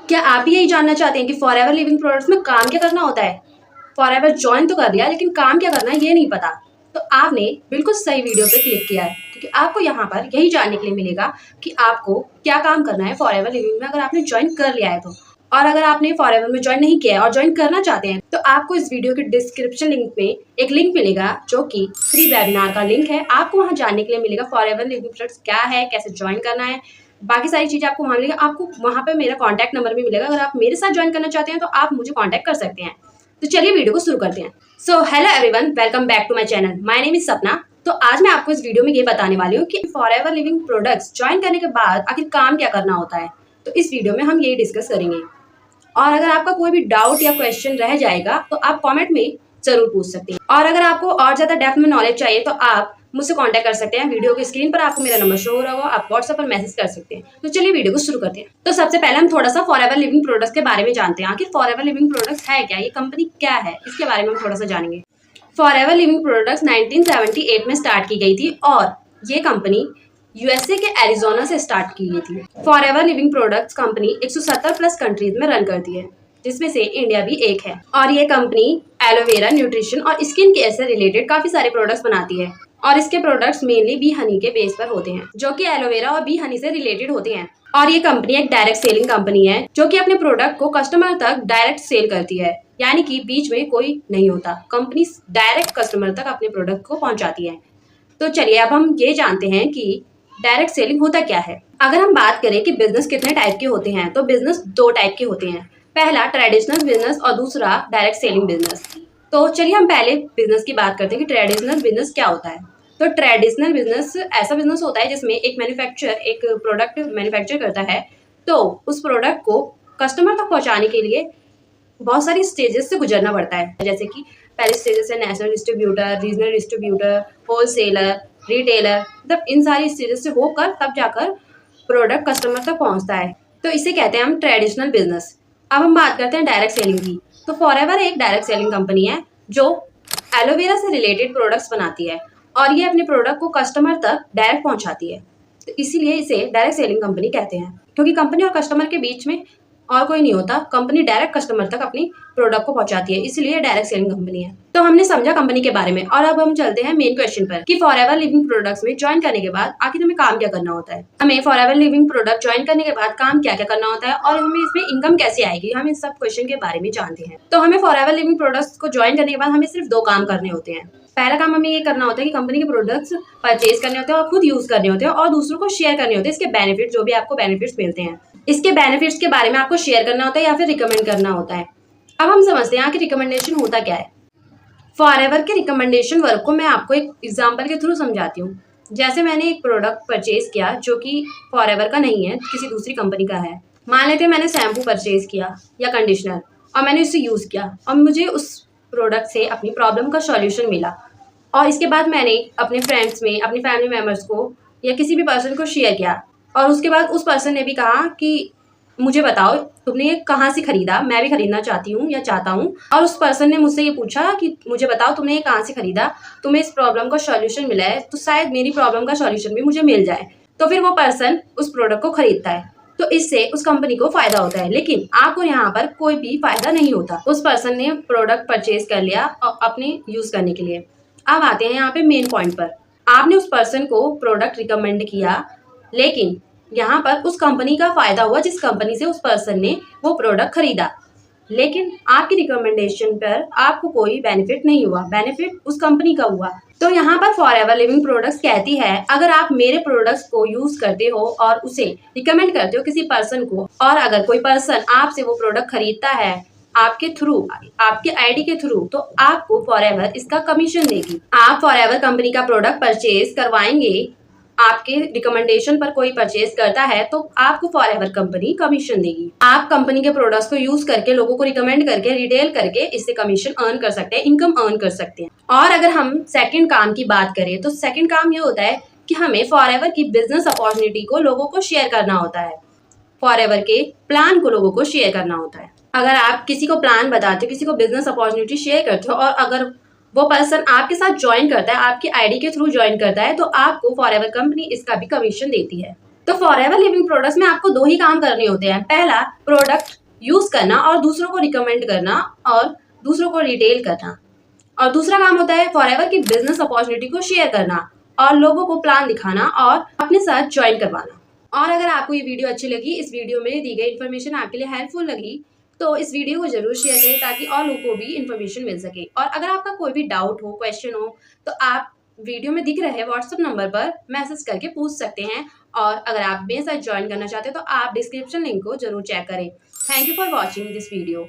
क्या आप भी यही जानना चाहते हैं कि फॉरएवर लिविंग प्रोडक्ट्स में काम क्या करना होता है? फॉरएवर जॉइन तो कर लिया लेकिन काम क्या करना है ये नहीं पता। तो आपने बिल्कुल सही वीडियो पे क्लिक किया है क्योंकि आपको यहाँ पर यही जानने के लिए मिलेगा कि आपको क्या काम करना है फॉरएवर लिविंग में अगर आपने ज्वाइन कर लिया है तो। और अगर आपने फॉरएवर में ज्वाइन नहीं किया है और ज्वाइन करना चाहते हैं तो आपको इस वीडियो के डिस्क्रिप्शन लिंक में एक लिंक मिलेगा जो कि फ्री वेबिनार का लिंक है। आपको वहाँ जानने के लिए मिलेगा फॉरएवर लिविंग प्रोडक्ट्स क्या है, कैसे ज्वाइन करना है, बाकी सारी चीज़ें आपको वहाँ मिलेगा। आपको वहाँ पे मेरा कॉन्टैक्ट नंबर भी मिलेगा। अगर आप मेरे साथ ज्वाइन करना चाहते हैं तो आप मुझे कॉन्टैक्ट कर सकते हैं। तो चलिए वीडियो को शुरू करते हैं। So hello everyone, welcome back to my channel. My name is Sapna. तो आज मैं आपको इस वीडियो में ये बताने वाली हूँ कि फॉरएवर लिविंग प्रोडक्ट्स ज्वाइन करने के बाद आखिर काम क्या करना होता है। तो इस वीडियो में हम यही डिस्कस करेंगे। और अगर आपका कोई भी डाउट या क्वेश्चन रह जाएगा तो आप कमेंट में जरूर पूछ सकते हैं। और अगर आपको और ज़्यादा डेप्थ में नॉलेज चाहिए तो आप मुझसे कांटेक्ट कर सकते हैं। वीडियो की स्क्रीन पर आपको मेरा नंबर शो हो रहा होगा, आप व्हाट्सएप पर मैसेज कर सकते हैं। तो चलिए वीडियो को शुरू करते हैं। तो सबसे पहले हम थोड़ा सा फॉरएवर लिविंग प्रोडक्ट्स के बारे में जानते हैं। आखिर फॉरएवर लिविंग प्रोडक्ट्स है क्या, ये कंपनी क्या है, इसके बारे में हम थोड़ा सा जानेंगे। फॉरएवर लिविंग प्रोडक्ट्स 1978 में स्टार्ट की गई थी और ये कंपनी यूएसए के एरिजोना से स्टार्ट की गई थी। Forever living products company 170 plus countries में रन करती है, जिसमें से इंडिया भी एक है। और ये कंपनी एलोवेरा, न्यूट्रिशन और स्किन केयर से रिलेटेड काफी सारे प्रोडक्ट्स बनाती है और इसके प्रोडक्ट्स मेनली बी हनी के बेस पर होते हैं, जो कि एलोवेरा और बी हनी से रिलेटेड होते हैं। और ये कंपनी एक डायरेक्ट सेलिंग कंपनी है जो कि अपने प्रोडक्ट को कस्टमर तक डायरेक्ट सेल करती है, यानी कि बीच में कोई नहीं होता। कंपनी डायरेक्ट कस्टमर तक अपने प्रोडक्ट को पहुंचाती है। तो चलिए अब हम ये जानते हैं कि डायरेक्ट सेलिंग होता क्या है। अगर हम बात करें कि बिजनेस कितने टाइप के होते हैं तो बिजनेस दो टाइप के होते हैं। पहला ट्रेडिशनल बिजनेस और दूसरा डायरेक्ट सेलिंग बिजनेस। तो चलिए हम पहले बिजनेस की बात करते हैं कि ट्रेडिशनल बिजनेस क्या होता है। तो ट्रेडिशनल बिजनेस ऐसा बिजनेस होता है जिसमें एक मैन्युफैक्चरर एक प्रोडक्ट मैन्युफैक्चर करता है, तो उस प्रोडक्ट को कस्टमर तक पहुंचाने के लिए बहुत सारी स्टेजेस से गुजरना पड़ता है। जैसे कि पहले स्टेजेस है national distributor, regional distributor, wholesaler, retailer. मतलब इन सारी स्टेजेस से होकर तब जाकर प्रोडक्ट कस्टमर तक पहुंचता है। तो इसे कहते हैं हम ट्रेडिशनल बिजनेस। अब हम बात करते हैं डायरेक्ट सेलिंग की। तो फॉरएवर एक डायरेक्ट सेलिंग कंपनी है जो एलोवेरा से रिलेटेड प्रोडक्ट्स बनाती है और ये अपने प्रोडक्ट को कस्टमर तक डायरेक्ट पहुंचाती है। तो इसीलिए इसे डायरेक्ट सेलिंग कंपनी कहते हैं, क्योंकि कंपनी और कस्टमर के बीच में और कोई नहीं होता। कंपनी डायरेक्ट कस्टमर तक अपनी प्रोडक्ट को पहुंचाती है, इसलिए डायरेक्ट सेलिंग कंपनी है। तो हमने समझा कंपनी के बारे में और अब हम चलते हैं मेन क्वेश्चन पर कि फॉरएवर लिविंग प्रोडक्ट्स में ज्वाइन करने के बाद आखिर हमें काम क्या करना होता है। हमें फॉरएवर लिविंग प्रोडक्ट ज्वाइन करने के बाद काम क्या क्या करना होता है और हमें इसमें इनकम कैसे आएगी, हम इस सब क्वेश्चन के बारे में जानते हैं। तो हमें फॉरएवर लिविंग प्रोडक्ट्स को ज्वाइन करने के बाद हमें सिर्फ दो काम करने होते हैं। पहला काम हमें ये करना होता है कि कंपनी के प्रोडक्ट्स परचेज करने होते हैं और खुद यूज करने होते हैं और दूसरों को शेयर करने होते हैं। इसके बेनिफिट जो भी आपको बेनिफिट्स मिलते हैं, इसके बेनिफिट्स के बारे में आपको शेयर करना होता है या फिर रिकमेंड करना होता है। अब हम समझते हैं कि रिकमेंडेशन होता क्या है। फॉरएवर के रिकमेंडेशन वर्क को मैं आपको एक एग्जांपल के थ्रू समझाती हूँ। जैसे मैंने एक प्रोडक्ट परचेज किया जो कि फॉरएवर का नहीं है, किसी दूसरी कंपनी का है। मान लेते हैं मैंने शैम्पू परचेज किया या कंडीशनर और मैंने उसे यूज़ किया और मुझे उस प्रोडक्ट से अपनी प्रॉब्लम का सॉल्यूशन मिला और इसके बाद मैंने अपने फ्रेंड्स में, अपनी फैमिली मेम्बर्स को या किसी भी पर्सन को शेयर किया और उसके बाद उस पर्सन ने भी कहा कि मुझे बताओ तुमने ये कहाँ से खरीदा, मैं भी खरीदना चाहती हूँ या चाहता हूँ। और उस पर्सन ने मुझसे ये पूछा कि मुझे बताओ तुमने ये कहाँ से खरीदा, तुम्हें इस प्रॉब्लम का सॉल्यूशन मिला है तो शायद मेरी प्रॉब्लम का सॉल्यूशन भी मुझे मिल जाए। तो फिर वो पर्सन उस प्रोडक्ट को खरीदता है, तो इससे उस कंपनी को फायदा होता है। लेकिन आपको यहाँ पर कोई भी फायदा नहीं होता। उस पर्सन ने प्रोडक्ट परचेज कर लिया और अपने यूज करने के लिए। अब आते हैं यहाँ पे मेन पॉइंट पर। आपने उस पर्सन को प्रोडक्ट रिकमेंड किया, लेकिन यहाँ पर उस कंपनी का फायदा हुआ जिस कंपनी से उस पर्सन ने वो प्रोडक्ट खरीदा, लेकिन आपकी रिकमेंडेशन पर आपको कोई बेनिफिट नहीं हुआ, बेनिफिट उस कंपनी का हुआ। तो यहाँ पर फॉरएवर लिविंग प्रोडक्ट्स कहती है अगर आप मेरे प्रोडक्ट्स को यूज करते हो और उसे रिकमेंड करते हो किसी पर्सन को, और अगर कोई पर्सन आपसे वो प्रोडक्ट खरीदता है आपके थ्रू, आपके आईडी के थ्रू, तो आपको फॉरएवर इसका कमीशन देगी। आप फॉरएवर कंपनी का प्रोडक्ट परचेज करवाएंगे, आपके रिकमेंडेशन पर कोई परचेज करता है तो आपको फॉरएवर कंपनी कमीशन देगी। आप कंपनी के प्रोडक्ट्स को यूज करके, लोगों को रिकमेंड करके, रिटेल करके इससे कमीशन अर्न कर सकते हैं, इनकम अर्न कर सकते हैं। और अगर हम सेकंड काम की बात करें तो सेकंड काम ये होता है कि हमें फॉरएवर की बिजनेस अपॉर्चुनिटी को लोगों को शेयर करना होता है, फॉरएवर के प्लान को लोगों को शेयर करना होता है। अगर आप किसी को प्लान बताते हो, किसी को बिजनेस अपॉर्चुनिटी शेयर करते हो और अगर वो पर्सन आपके साथ ज्वाइन करता है, आपकी आईडी के थ्रू ज्वाइन करता है, तो आपको फॉरएवर कंपनी इसका भी कमीशन देती है। तो फॉरएवर लिविंग प्रोडक्ट्स में आपको 2 ही काम करने होते हैं। पहला, प्रोडक्ट यूज करना और दूसरों को रिकमेंड करना और दूसरों को रिटेल करना। और दूसरा काम होता है फॉरएवर की बिजनेस अपॉर्चुनिटी को शेयर करना और लोगों को प्लान दिखाना और अपने साथ ज्वाइन करवाना। और अगर आपको ये वीडियो अच्छी लगी, इस वीडियो में दी गई इन्फॉर्मेशन आपके लिए हेल्पफुल लगी, तो इस वीडियो को जरूर शेयर करें ताकि और लोगों को भी इन्फॉर्मेशन मिल सके। और अगर आपका कोई भी डाउट हो, क्वेश्चन हो, तो आप वीडियो में दिख रहे व्हाट्सएप नंबर पर मैसेज करके पूछ सकते हैं। और अगर आप मेरे साथ ज्वाइन करना चाहते हो तो आप डिस्क्रिप्शन लिंक को जरूर चेक करें। Thank you for watching this video.